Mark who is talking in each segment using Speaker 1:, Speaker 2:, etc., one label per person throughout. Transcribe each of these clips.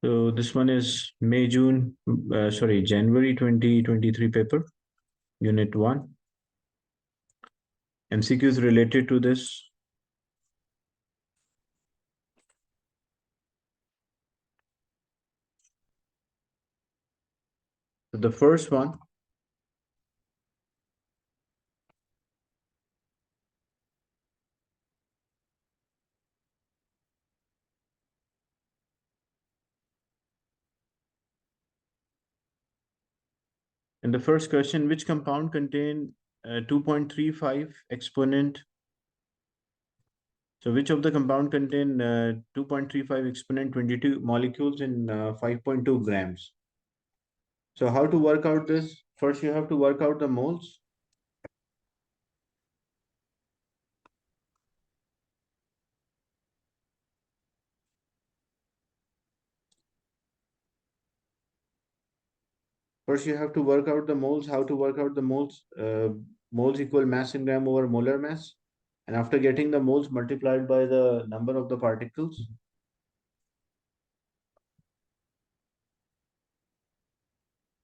Speaker 1: So this one is January 2023 paper, Unit 1. MCQs related to this. So the first one, in the first question, which compound contain 2.35 exponent? So which of the compound contain 2.35 exponent 22 molecules in 5.2 grams? So how to work out this? First, you have to work out the moles. First, you have to work out the moles. How to work out the moles? Moles equal mass in gram over molar mass. And after getting the moles multiplied by the number of the particles.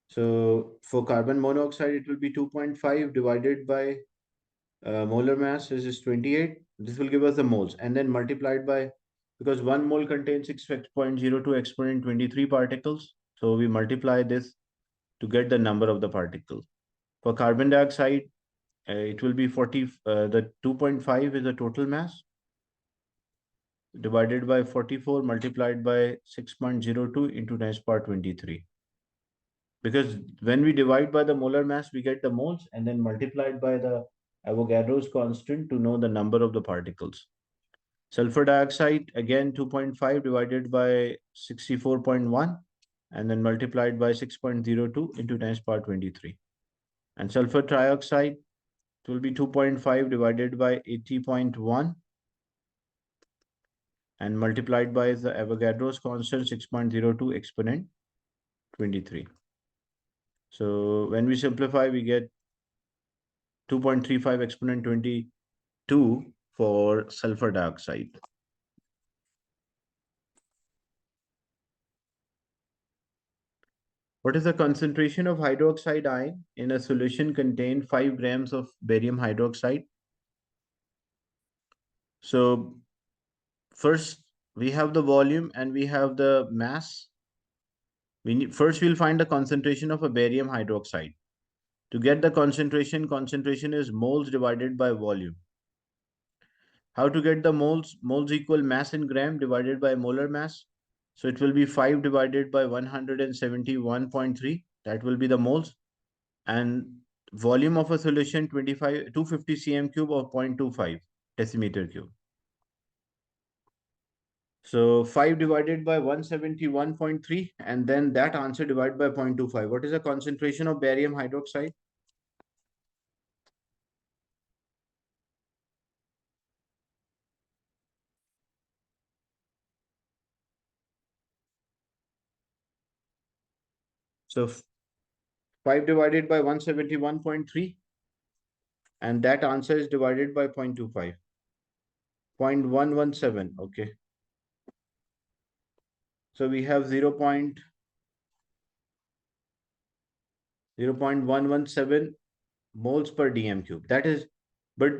Speaker 1: So for carbon monoxide, it will be 2.5 divided by molar mass is 28. This will give us the moles and then multiplied by, because one mole contains 6.02 exponent 23 particles. So we multiply this to get the number of the particles. For carbon dioxide, it will be 40, the 2.5 is the total mass divided by 44 multiplied by 6.02 into 10 to the power 23. Because when we divide by the molar mass, we get the moles and then multiplied by the Avogadro's constant to know the number of the particles. Sulfur dioxide, again 2.5 divided by 64.1 and then multiplied by 6.02 into 10 to the power 23. And sulfur trioxide, it will be 2.5 divided by 80.1 and multiplied by the Avogadro's constant 6.02 exponent 23. So when we simplify, we get 2.35 exponent 22 for sulfur dioxide. What is the concentration of hydroxide ion in a solution contain 5 grams of barium hydroxide? So first we have the volume and we have the mass. First we'll find the concentration of a barium hydroxide. To get the concentration is moles divided by volume. How to get the moles? Moles equal mass in gram divided by molar mass. So it will be 5 divided by 171.3. That will be the moles. And volume of a solution 250 cm cube or 0.25 decimeter cube. So 5 divided by 171.3 and then that answer divided by 0.25. What is the concentration of barium hydroxide? So 5 divided by 171.3 and that answer is divided by 0.25. 0.117. Okay. So we have 0.117 moles per dm cube. That is, but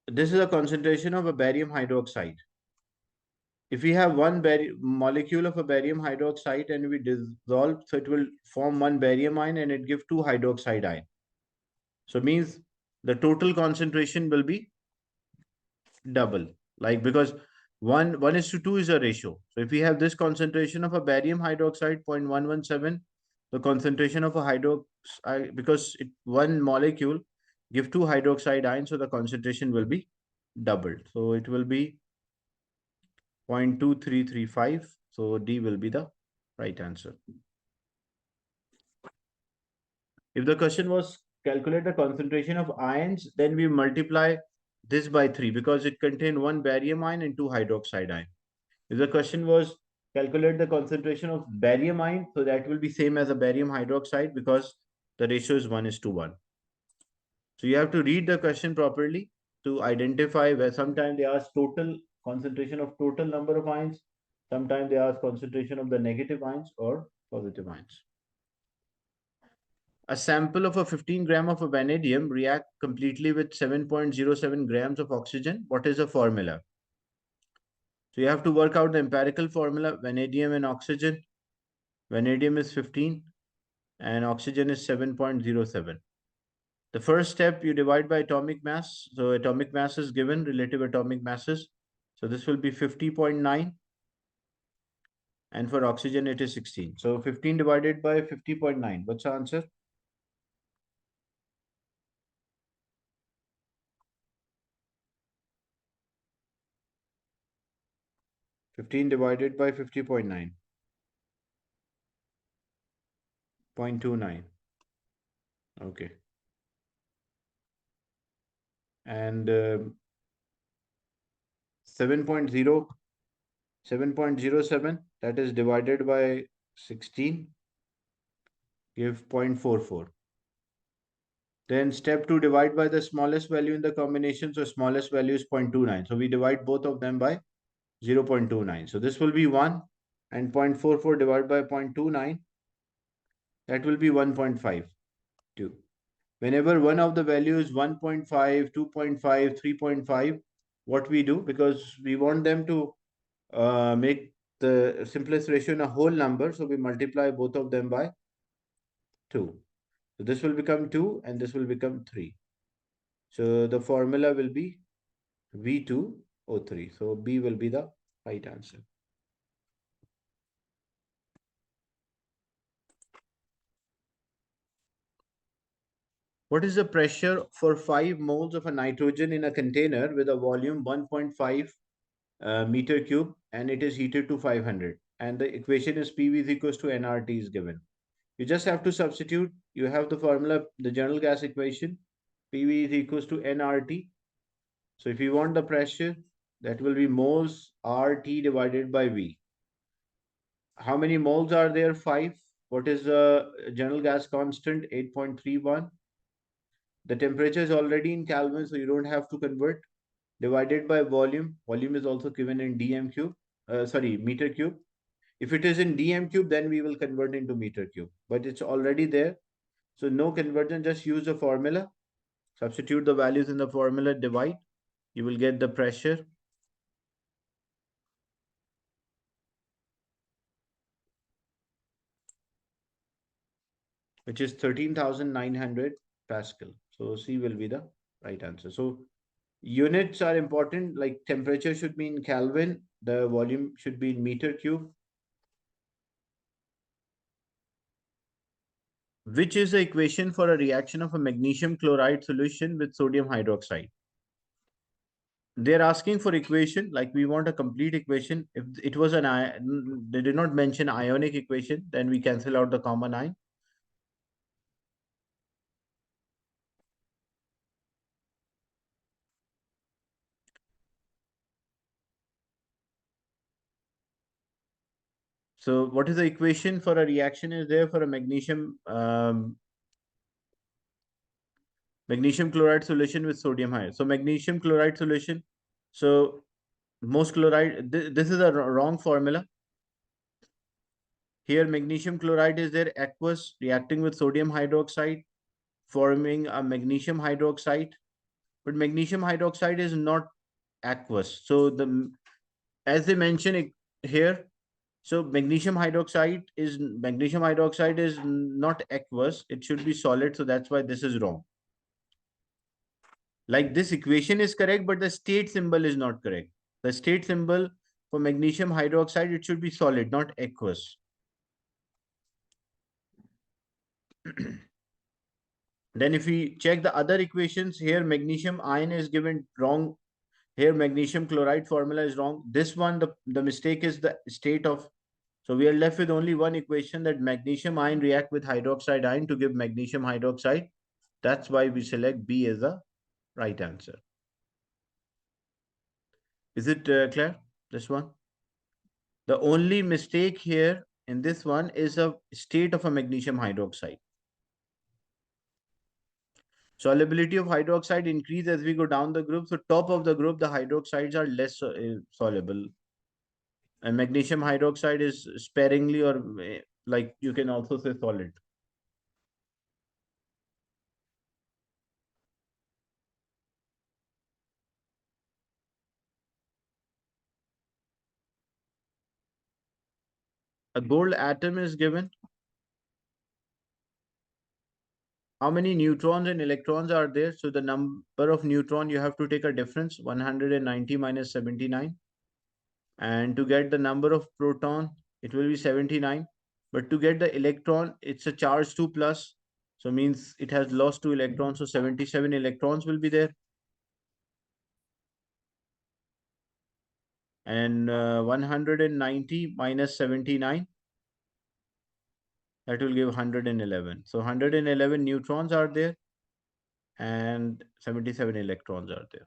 Speaker 1: this is a concentration of a barium hydroxide. If we have one molecule of a barium hydroxide and we dissolve, so it will form one barium ion and it give two hydroxide ion. So means the total concentration will be double, like because 1:2 is a ratio. So if we have this concentration of a barium hydroxide 0.117, the concentration of a hydroxide, because one molecule give two hydroxide ions, so the concentration will be doubled. So it will be 0.2335. So D will be the right answer. If the question was calculate the concentration of ions, then we multiply this by 3 because it contained one barium ion and two hydroxide ion. If the question was calculate the concentration of barium ion, so that will be same as a barium hydroxide because the ratio is 1:1. So you have to read the question properly to identify where sometimes they ask total concentration of total number of ions. Sometimes they ask concentration of the negative ions or positive ions. A sample of a 15 gram of a vanadium react completely with 7.07 grams of oxygen. What is the formula? So you have to work out the empirical formula, vanadium and oxygen. Vanadium is 15 and oxygen is 7.07. The first step, you divide by atomic mass. So atomic mass is given, relative atomic masses. So this will be 50.9, and for oxygen it is 16. So 15 divided by 50.9. What's the answer? 15 divided by 50.9. 0.29. Okay. And 7.0, 7.07, that is divided by 16, give 0.44. Then step 2, divide by the smallest value in the combination. So smallest value is 0.29. So we divide both of them by 0.29. So this will be 1, and 0.44 divided by 0.29, that will be 1.52. Whenever one of the values 1.5, 2.5, 3.5, what we do, because we want them to make the simplest ratio in a whole number, so we multiply both of them by 2. So this will become 2 and this will become 3. So the formula will be V2O3. So B will be the right answer. What is the pressure for 5 moles of a nitrogen in a container with a volume 1.5 meter cube, and it is heated to 500? And the equation is PV is equals to nRT is given. You just have to substitute. You have the formula, the general gas equation. PV is equals to nRT. So if you want the pressure, that will be moles RT divided by V. How many moles are there? 5. What is the general gas constant? 8.31. The temperature is already in Kelvin, so you don't have to convert. Divided by volume. Volume is also given in dm cube. Meter cube. If it is in dm cube, then we will convert into meter cube. But it's already there. So no conversion, just use the formula. Substitute the values in the formula, divide. You will get the pressure. Which is 13,900 Pascal. So C will be the right answer. So units are important, like temperature should be in Kelvin, the volume should be in meter cube. Which is the equation for a reaction of a magnesium chloride solution with sodium hydroxide? They're asking for equation, like we want a complete equation. If it was they did not mention ionic equation, then we cancel out the common ion. So what is the equation for a reaction is there for a magnesium chloride solution with sodium hydroxide? So magnesium chloride solution. So most chloride, this is a wrong formula. Here magnesium chloride is there, aqueous, reacting with sodium hydroxide, forming a magnesium hydroxide. But magnesium hydroxide is not aqueous. So as they mention it here, so magnesium hydroxide is not aqueous. It should be solid. So that's why this is wrong. Like this equation is correct, but the state symbol is not correct. The state symbol for magnesium hydroxide, it should be solid, not aqueous. Then if we check the other equations here, magnesium ion is given wrong. Here magnesium chloride formula is wrong. This one, the mistake is the state of. So we are left with only one equation, that magnesium ion react with hydroxide ion to give magnesium hydroxide. That's why we select B as the right answer. Is it clear? This one? The only mistake here in this one is a state of a magnesium hydroxide. Solubility of hydroxide increase as we go down the group. So top of the group, the hydroxides are less soluble. And magnesium hydroxide is sparingly, or like you can also say solid. A gold atom is given. How many neutrons and electrons are there? So the number of neutron, you have to take a difference, 190 minus 79. And to get the number of proton, it will be 79. But to get the electron, it's a charge 2 plus. So means it has lost 2 electrons. So 77 electrons will be there. And 190 minus 79, that will give 111. So 111 neutrons are there and 77 electrons are there.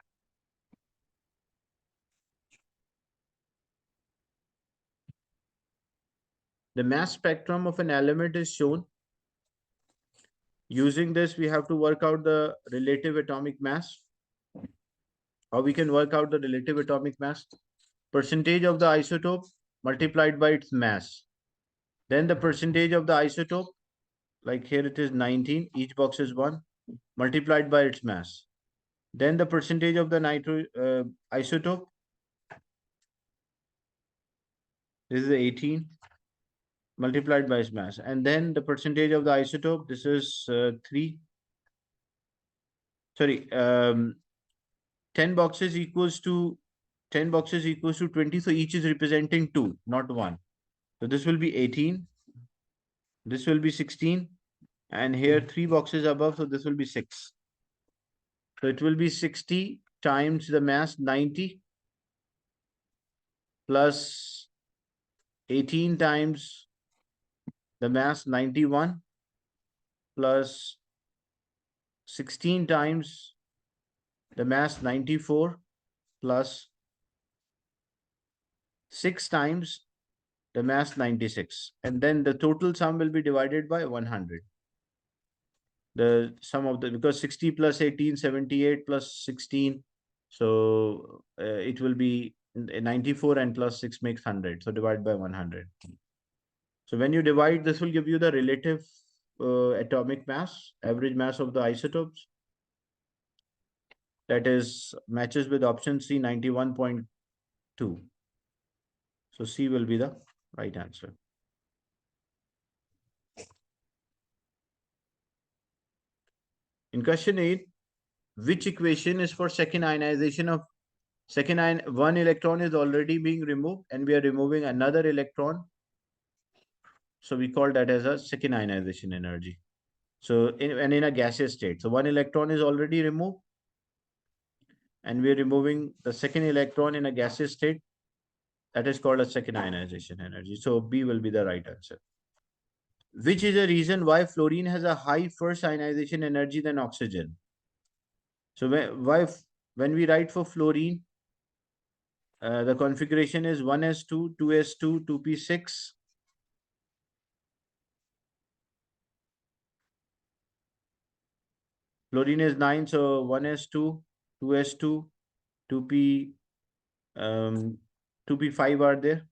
Speaker 1: The mass spectrum of an element is shown. Using this, we have to work out the relative atomic mass. How we can work out the relative atomic mass? Percentage of the isotope multiplied by its mass. Then the percentage of the isotope, like here it is 19, each box is 1, multiplied by its mass. Then the percentage of the isotope, this is 18, multiplied by its mass. And then the percentage of the isotope, this is 3. Sorry, 10 boxes equals to 20. So each is representing 2, not 1. So this will be 18. This will be 16. And here 3 boxes above. So this will be 6. So it will be 60 times the mass 90 plus 18 times the mass 91 plus 16 times the mass 94 plus 6 times the mass 96. And then the total sum will be divided by 100. The sum of the, because 60 plus 18, 78 plus 16. So it will be 94 and plus 6 makes 100. So divide by 100. So when you divide, this will give you the relative atomic mass, average mass of the isotopes. That is matches with option C, 91.2. So C will be the right answer. In question 8, which equation is for second ionization of one electron is already being removed and we are removing another electron. So we call that as a second ionization energy. So in a gaseous state, so one electron is already removed and we are removing the second electron in a gaseous state. That is called a second ionization energy. So B will be the right answer. Which is the reason why fluorine has a high first ionization energy than oxygen? So when we write for fluorine, the configuration is 1s2, 2s2, 2p6. Fluorine is 9, so 1s2, 2s2, 2p, 2p5 are there.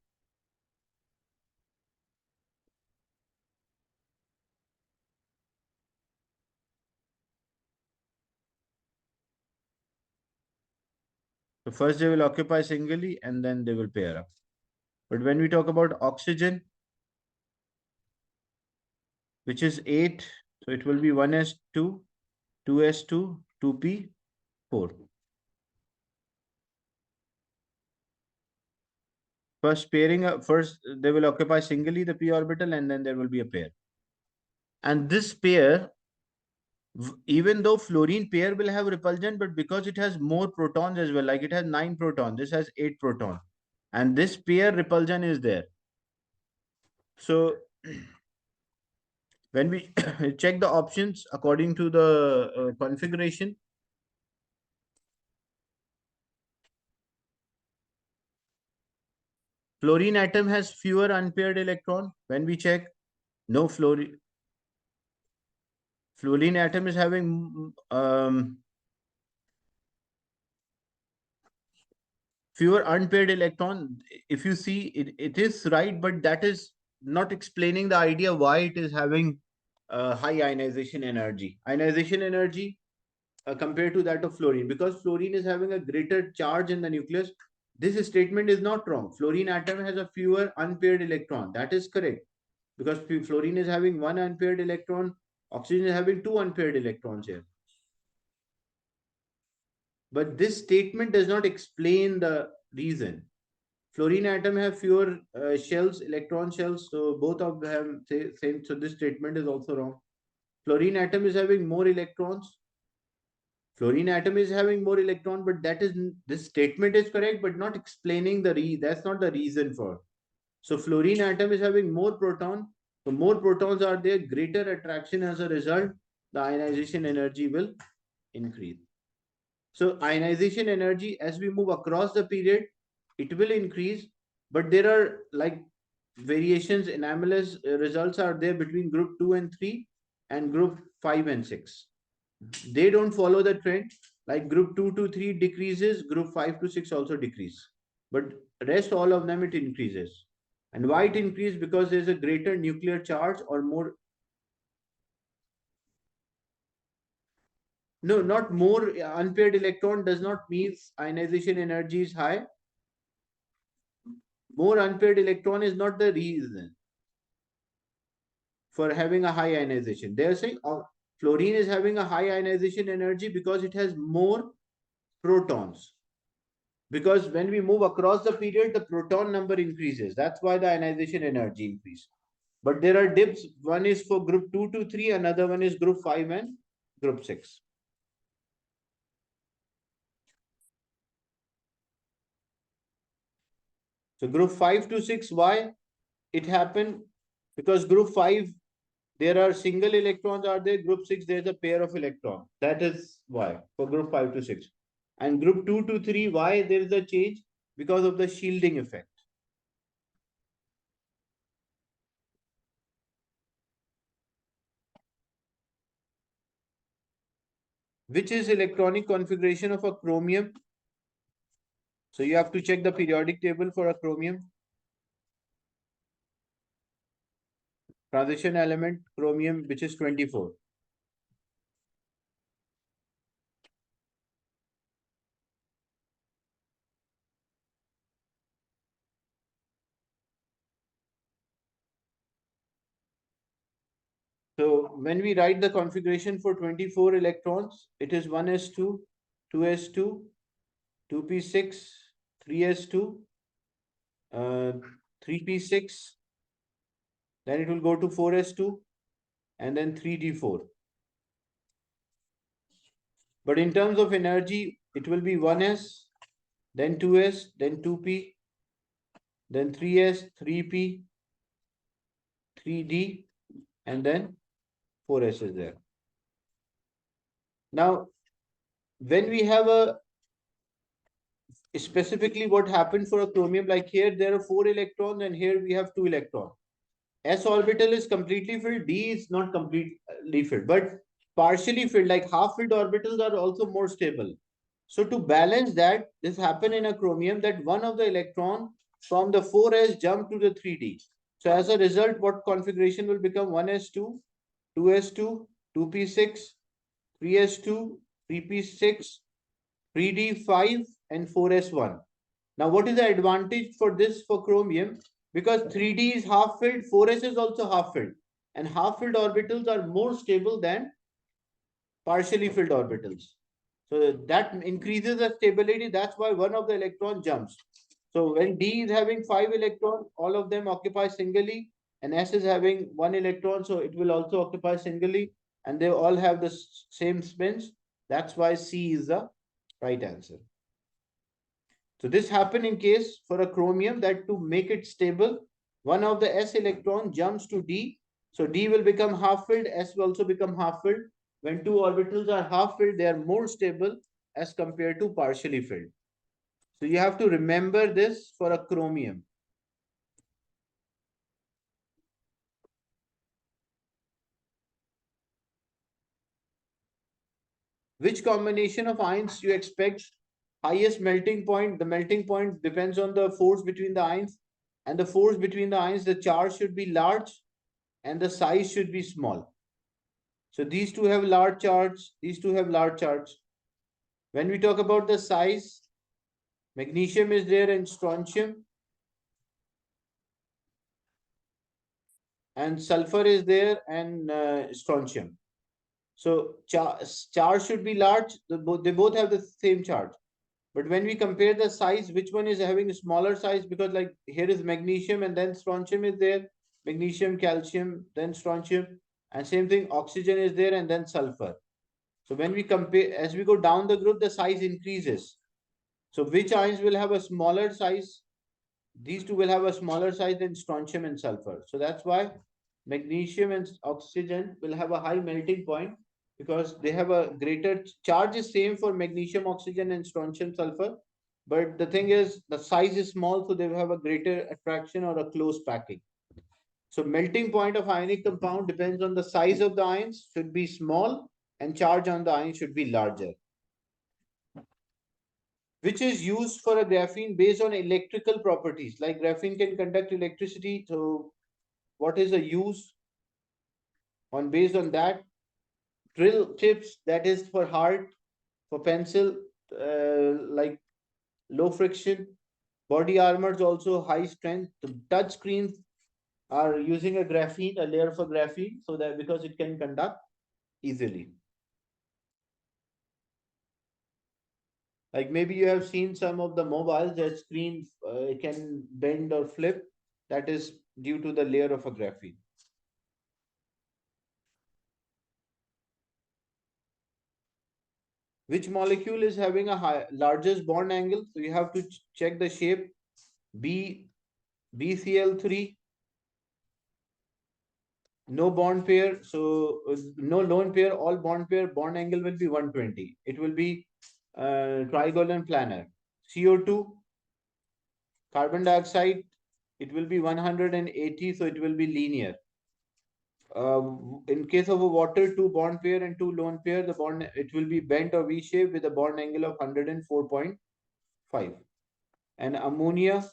Speaker 1: So first they will occupy singly and then they will pair up. But when we talk about oxygen, which is 8, so it will be 1s2, 2s2, 2p4. First pairing, first they will occupy singly the p orbital and then there will be a pair. And this pair, even though fluorine pair will have repulsion, but because it has more protons as well, like it has 9 protons, this has 8 protons. And this pair repulsion is there. So when we check the options according to the configuration, fluorine atom has fewer unpaired electron. When we check, no fluorine atom is having fewer unpaired electron. If you see it, it is right, but that is not explaining the idea why it is having high ionization energy. Ionization energy compared to that of fluorine, because fluorine is having a greater charge in the nucleus. This statement is not wrong. Fluorine atom has a fewer unpaired electron. That is correct, because fluorine is having one unpaired electron, oxygen is having two unpaired electrons here. But this statement does not explain the reason. Fluorine atom have fewer shells, electron shells, so both of them same. So this statement is also wrong. Fluorine atom is having more electrons. Fluorine atom is having more electron, but that is, this statement is correct, but not explaining that's not the reason for. So fluorine atom is having more proton. So more protons are there, greater attraction. As a result, the ionization energy will increase. So ionization energy, as we move across the period, it will increase, but there are like variations. Anomalous results are there between group 2 and 3 and group 5 and 6. They don't follow the trend. Like group 2 to 3 decreases, group 5 to 6 also decrease, but rest all of them it increases. And why it increases? Because there's a greater nuclear charge or more. No, not more unpaired electron does not mean ionization energy is high. More unpaired electron is not the reason for having a high ionization. They are saying fluorine is having a high ionization energy because it has more protons. Because when we move across the period, the proton number increases. That's why the ionization energy increases. But there are dips. One is for group 2 to 3, another one is group 5 and group 6. So group 5 to 6, why it happened? Because group 5, there are single electrons are there. Group 6, there's a pair of electrons. That is why for group 5 to 6. And group 2 to 3, why there is a change? Because of the shielding effect. Which is electronic configuration of a chromium? So you have to check the periodic table for a chromium. Transition element chromium, which is 24. So when we write the configuration for 24 electrons, it is 1s2, 2s2, 2p6, 3s2, 3p6, then it will go to 4s2, and then 3d4. But in terms of energy, it will be 1s, then 2s, then 2p, then 3s, 3p, 3d, and then 4s is there. Now, when we have a specifically what happened for a chromium, like here there are 4 electrons and here we have 2 electrons. S orbital is completely filled, D is not completely filled, but partially filled, like half filled orbitals are also more stable. So to balance that, this happen in a chromium that one of the electron from the 4s jump to the 3d. So as a result, what configuration will become? 1s2, 2s2, 2p6, 3s2, 3p6, 3d5, and 4s1. Now, what is the advantage for this for chromium? Because 3d is half filled, 4s is also half filled, and half filled orbitals are more stable than partially filled orbitals. So that increases the stability. That's why one of the electron jumps. So when D is having 5 electrons, all of them occupy singly, and S is having 1 electron, so it will also occupy singly, and they all have the same spins. That's why C is the right answer. So this happen in case for a chromium that to make it stable, one of the S electron jumps to D. So D will become half filled, S will also become half filled. When two orbitals are half filled, they are more stable as compared to partially filled. So you have to remember this for a chromium. Which combination of ions you expect highest melting point, the melting point depends on the force between the ions, and the force between the ions, the charge should be large and the size should be small. So these two have large charge, these two have large charge. When we talk about the size, magnesium is there and strontium, and sulfur is there and strontium. So charge should be large. They both have the same charge. But when we compare the size, which one is having a smaller size? Because like here is magnesium and then strontium is there. Magnesium, calcium, then strontium. And same thing, oxygen is there and then sulfur. So when we compare, as we go down the group, the size increases. So which ions will have a smaller size? These two will have a smaller size than strontium and sulfur. So that's why magnesium and oxygen will have a high melting point, because they have a greater charge is same for magnesium, oxygen and strontium, sulfur. But the thing is the size is small, so they will have a greater attraction or a close packing. So melting point of ionic compound depends on the size of the ions, should be small, and charge on the ion should be larger, which is used for a graphene based on electrical properties. Like graphene can conduct electricity. So what is the use on based on that? Drill tips, that is for hard, for pencil, like low friction. Body armors also high strength. The touch screens are using a graphene, a layer for graphene, so that because it can conduct easily. Like maybe you have seen some of the mobiles, their screen can bend or flip. That is due to the layer of a graphene. Which molecule is having a largest bond angle? So you have to check the shape. BCl3, no bond pair. So no lone pair, all bond pair, bond angle will be 120. It will be trigonal planar. CO2, carbon dioxide, it will be 180, so it will be linear. In case of a water, two bond pair and two lone pair, the bond it will be bent or V shape with a bond angle of 104.5. And ammonia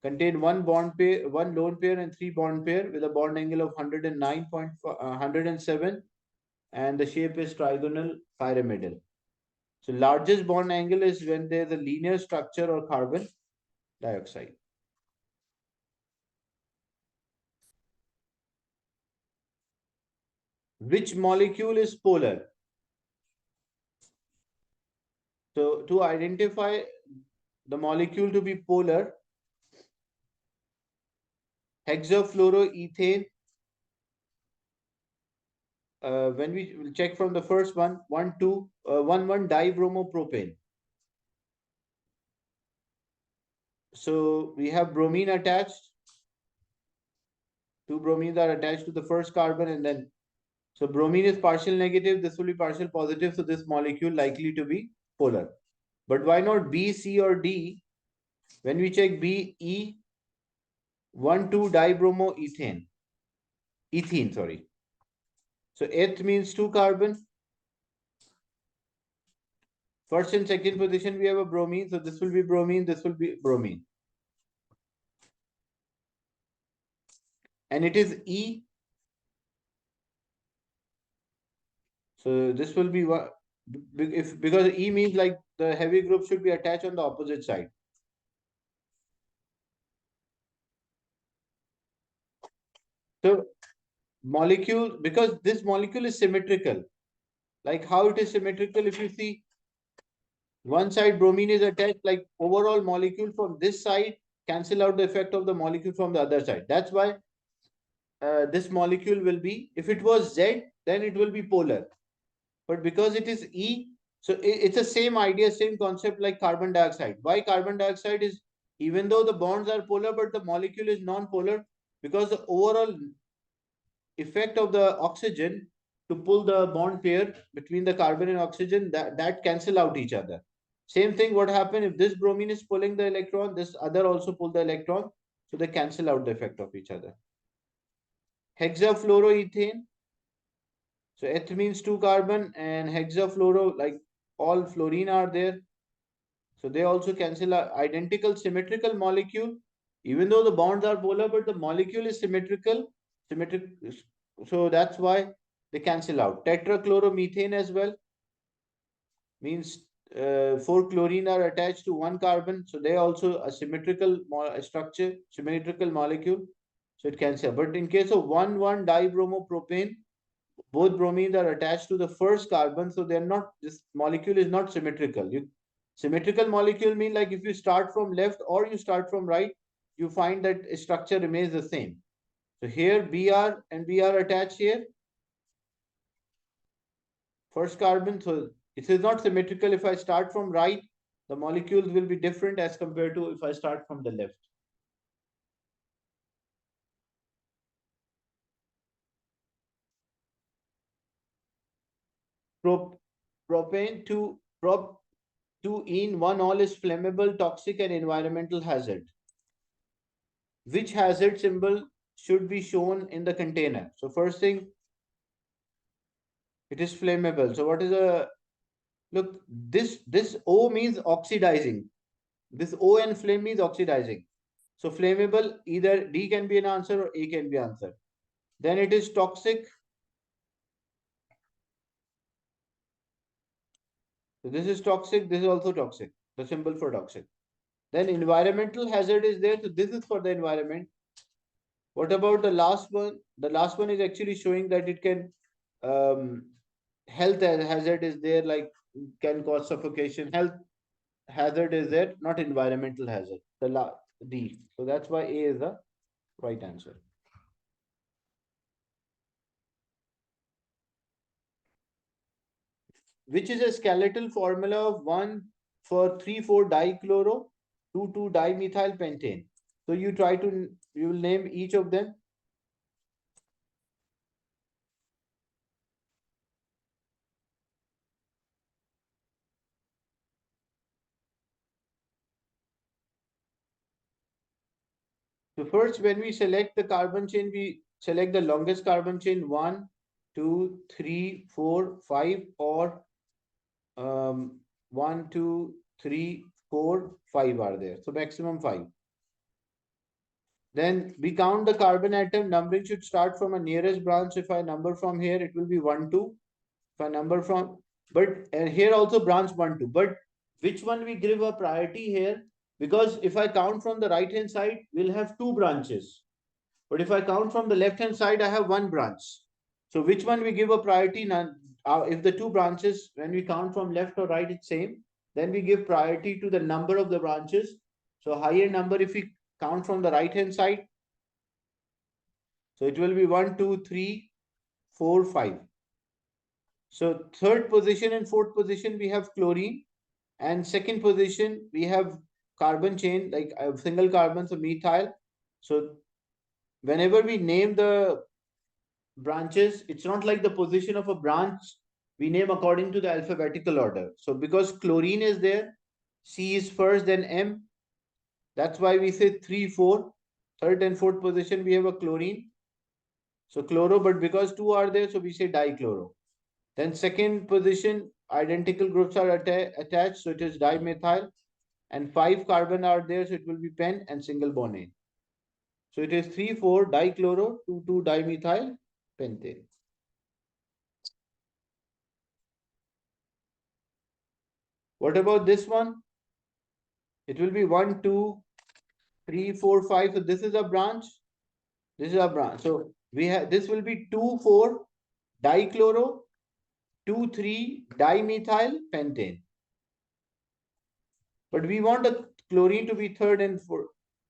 Speaker 1: contain one bond pair, one lone pair, and three bond pair with a bond angle of 107, and the shape is trigonal pyramidal. So largest bond angle is when there's a linear structure or carbon dioxide. Which molecule is polar? So to identify the molecule to be polar, hexafluoroethane, when we will check from the first one, 1,2,1,1 dibromopropane. So we have bromine attached. Two bromines are attached to the first carbon, and then so bromine is partial negative, this will be partial positive, so this molecule likely to be polar. But why not B, C, or D? When we check B, E, 1,2 dibromoethane. Ethene, sorry. So eth means two carbon. First and second position we have a bromine, so this will be bromine, this will be bromine. And it is E. So this will be what, if because E means like the heavy group should be attached on the opposite side. So molecule, because this molecule is symmetrical. Like how it is symmetrical, if you see one side bromine is attached, like overall molecule from this side cancel out the effect of the molecule from the other side. That's why this molecule will be, if it was Z, then it will be polar. But because it is E, so it's the same idea, same concept like carbon dioxide. Why carbon dioxide is, even though the bonds are polar, but the molecule is non-polar, because the overall effect of the oxygen to pull the bond pair between the carbon and oxygen, that cancel out each other. Same thing, what happen if this bromine is pulling the electron, this other also pull the electron, so they cancel out the effect of each other. Hexafluoroethane, so eth means two carbon, and hexafluoro, like all fluorine are there. So they also cancel out. Identical symmetrical molecule, even though the bonds are polar, but the molecule is symmetrical. Symmetric. So that's why they cancel out. Tetrachloromethane as well means four chlorine are attached to one carbon. So they also a symmetrical structure, symmetrical molecule. So it cancels. But in case of 1,1-dibromopropane, both bromines are attached to the first carbon, so they're not, this molecule is not symmetrical. Symmetrical molecule mean like if you start from left or you start from right, you find that structure remains the same. So here Br and Br attached here, first carbon, so it is not symmetrical. If I start from right, the molecules will be different as compared to if I start from the left. Propane to prop 2-ene 1-ol is flammable, toxic, and environmental hazard. Which hazard symbol should be shown in the container? So first thing, it is flammable. So what is a, look, this O means oxidizing. This O and flame means oxidizing. So flammable, either D can be an answer or A can be answer. Then it is toxic. So this is toxic, this is also toxic. The symbol for toxic. Then environmental hazard is there. So this is for the environment. What about the last one? The last one is actually showing that it can health hazard is there, like can cause suffocation. Health hazard is there, not environmental hazard. D. So that's why A is the right answer. Which is a skeletal formula of 1 for 3,4-dichloro, 2,2-dimethyl pentane. So you try to, you will name each of them. So first, when we select the carbon chain, we select the longest carbon chain 1, 2, 3, 4, 5, or 1, 2, 3, 4, 5 are there. So maximum 5. Then we count the carbon atom. Numbering should start from a nearest branch. If I number from here, it will be 1, 2. If I number from, but here also branch 1, 2. But which one we give a priority here? Because if I count from the right hand side, we'll have 2 branches. But if I count from the left hand side, I have 1 branch. So which one we give a priority? If the 2 branches, when we count from left or right, it's same, then we give priority to the number of the branches. So higher number if we count from the right hand side. So it will be 1, 2, 3, 4, 5. So third position and fourth position, we have chlorine. And second position, we have carbon chain, like a single carbon, so methyl. So whenever we name the branches, it's not like the position of a branch. We name according to the alphabetical order. So because chlorine is there, C is first, then M. That's why we say 3, 4. Third and fourth position, we have a chlorine. So chloro, but because 2 are there, so we say dichloro. Then second position, identical groups are attached, so it is dimethyl. And 5 carbon are there, so it will be pen and single bond A. So it is 3, 4 dichloro, 2, 2 dimethyl pentane. What about this one? It will be 1, 2, 3, 4, 5. So this is a branch. This is a branch. So we have, this will be 2, 4 dichloro, 2, 3 dimethyl pentane. But we want the chlorine to be third and fourth.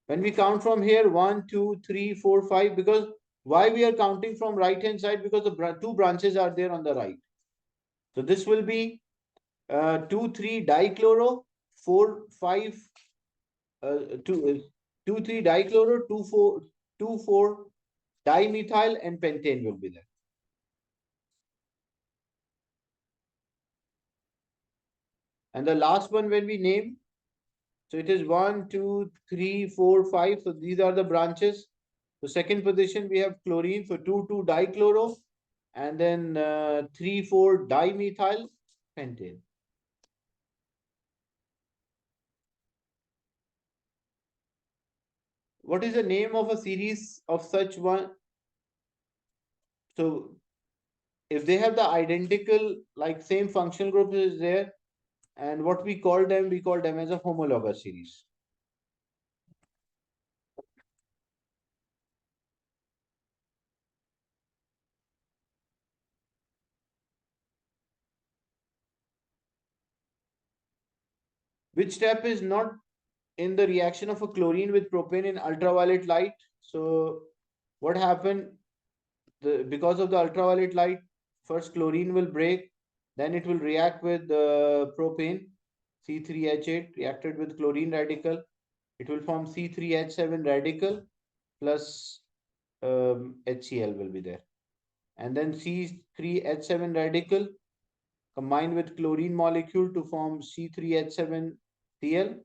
Speaker 1: When we count from here, 1, 2, 3, 4, 5, because why we are counting from right hand side? Because the 2 branches are there on the right. So this will be 2, 3 dichloro, 4, 5, 2, 2, 3 dichloro, 2, 4, 2, 4 dimethyl, and pentane will be there. And the last one when we name, so it is 1, 2, 3, 4, 5. So these are the branches. So second position we have chlorine. So 2, 2 dichloro, and then 3, 4 dimethyl pentane. what is the name of a series of such one? So if they have the identical, like same functional group is there, and what we call them as a homologous series. Which step is not in the reaction of a chlorine with propane in ultraviolet light? So what happened? Because of the ultraviolet light, first chlorine will break, then it will react with propane, C3H8 reacted with chlorine radical. It will form C3H7 radical plus HCl will be there. And then C3H7 radical combined with chlorine molecule to form C3H7Cl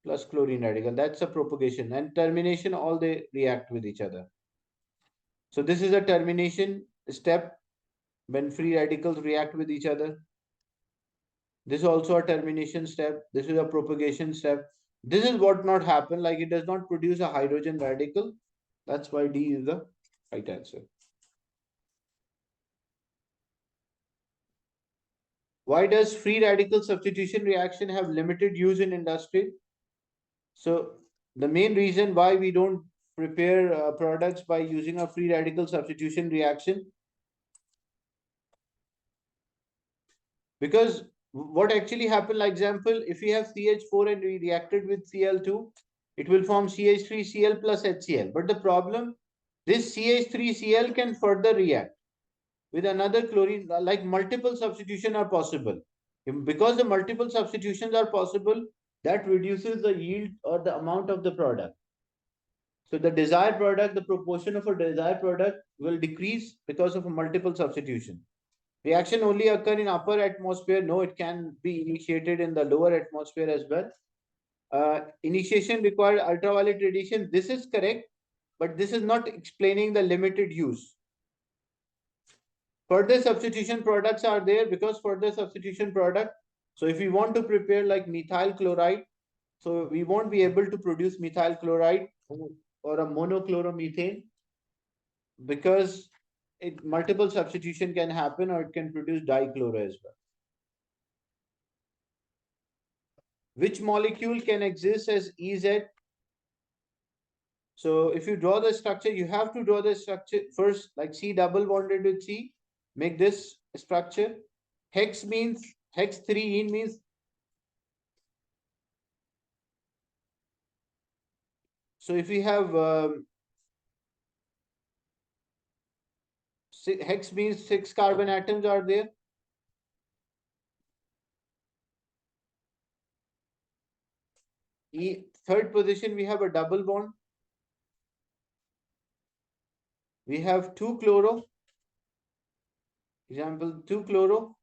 Speaker 1: plus chlorine radical. That's a propagation. And termination, all they react with each other. So this is a termination step when free radicals react with each other. This is also a termination step. This is a propagation step. This is what not happen, like it does not produce a hydrogen radical. That's why D is the right answer. Why does free radical substitution reaction have limited use in industry? So the main reason why we don't prepare products by using a free radical substitution reaction, because what actually happened, like example, if we have CH4 and we reacted with Cl2, it will form CH3Cl plus HCl. But the problem, this CH3Cl can further react with another chlorine, like multiple substitution are possible. Because the multiple substitutions are possible, that reduces the yield or the amount of the product. So the desired product, the proportion of a desired product will decrease because of a multiple substitution. Reaction only occur in upper atmosphere. No, it can be initiated in the lower atmosphere as well. Initiation required ultraviolet radiation. This is correct, but this is not explaining the limited use. Further substitution products are there because further substitution product. So if we want to prepare like methyl chloride, so we won't be able to produce methyl chloride or a monochloromethane because multiple substitution can happen or it can produce dichloro as well. Which molecule can exist as EZ? So if you draw the structure, you have to draw the structure first, like C double bonded with C, make this structure. Hex means, hex 3 means, so if we have hex means 6 carbon atoms are there. Third position, we have a double bond. We have 2 chloro, example 2 chloro,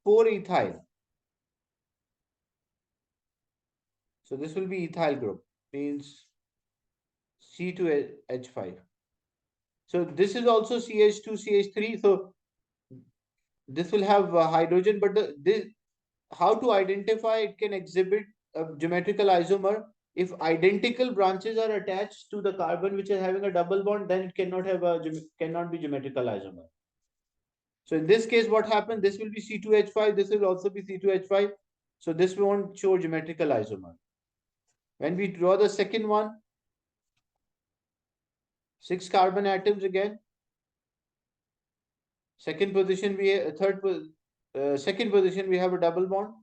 Speaker 1: 4 ethyl. So this will be ethyl group, means C2H5. So this is also CH2, CH3. So this will have hydrogen, but how to identify it can exhibit a geometrical isomer. If identical branches are attached to the carbon which is having a double bond, then it cannot have cannot be geometrical isomer. So in this case, what happened? This will be C2H5. This will also be C2H5. So this won't show geometrical isomer. When we draw the second one, 6 carbon atoms again. Second position, second position, we have a double bond.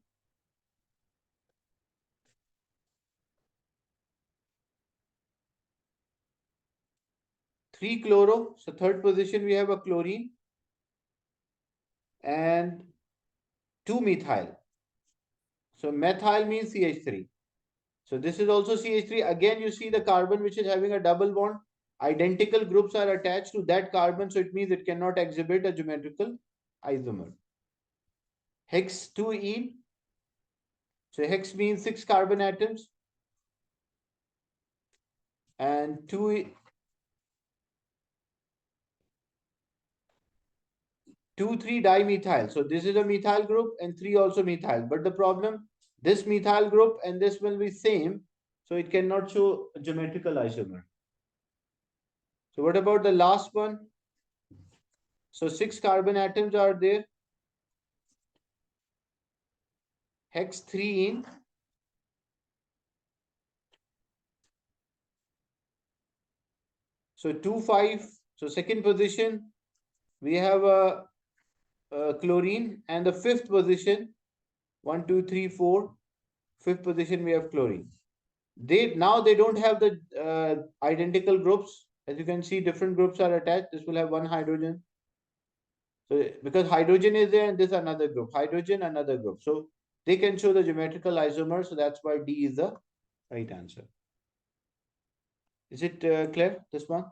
Speaker 1: Three chloro. So third position, we have a chlorine. And 2 methyl. So methyl means CH3. So this is also CH3. Again, you see the carbon which is having a double bond. Identical groups are attached to that carbon. So it means it cannot exhibit a geometrical isomer. Hex 2 So hex means 6 carbon atoms. And 2 3 dimethyl. So this is a methyl group and 3 also methyl. But the problem, this methyl group and this will be same. So it cannot show a geometrical isomer. So what about the last one? So 6 carbon atoms are there. Hex 3 in. So 2, 5. So second position, we have a chlorine, and the fifth position, 1, 2, 3, 4. Fifth position, we have chlorine. They don't have the identical groups. As you can see, different groups are attached. This will have one hydrogen. So because hydrogen is there and this another group, hydrogen another group. So they can show the geometrical isomer. So that's why D is the right answer. Is it clear, this one?